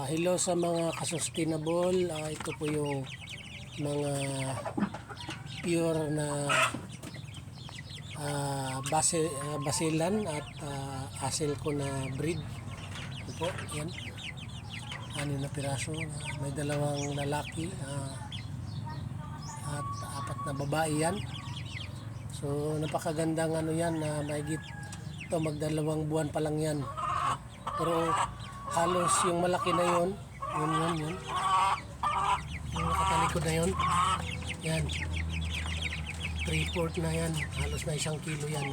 Hello sa mga ka-sustainable. Ito po yung mga pure na basilan at asil ko na breed. Ito po, yan. 6 na piraso. May 2 lalaki at 4 na babae yan. So napakagandang yan na mahigit ito, mag-2 buwan pa lang yan. Pero halos yung malaki na yun. Yun. Yung nakatalikod na yun. Yan. 3/4 na yan. Halos na 1 kilo yan.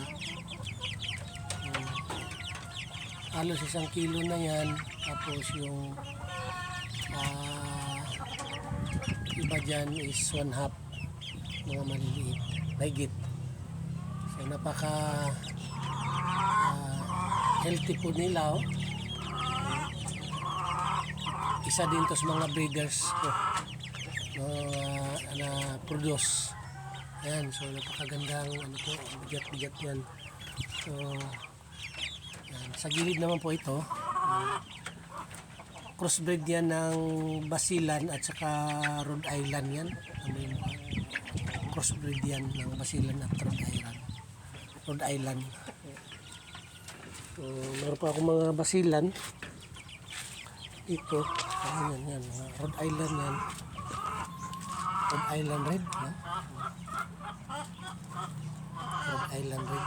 Halos 1 kilo na yan. Tapos yung iba dyan is 1/2. Mga maliliit. Mahigit. So napaka healthy food nila. Isa din to sa mga breeders ko na produce. Ayan, so napakagandang po, bigat yan. So yan. Sa gilid naman po ito, crossbreed yan ng basilan at saka Rhode Island yan. Crossbreed yan ng basilan at Rhode Island. So meron pa akong mga basilan dito. Yan, Rhode Island yan. Rhode Island Red. Rhode Island Red.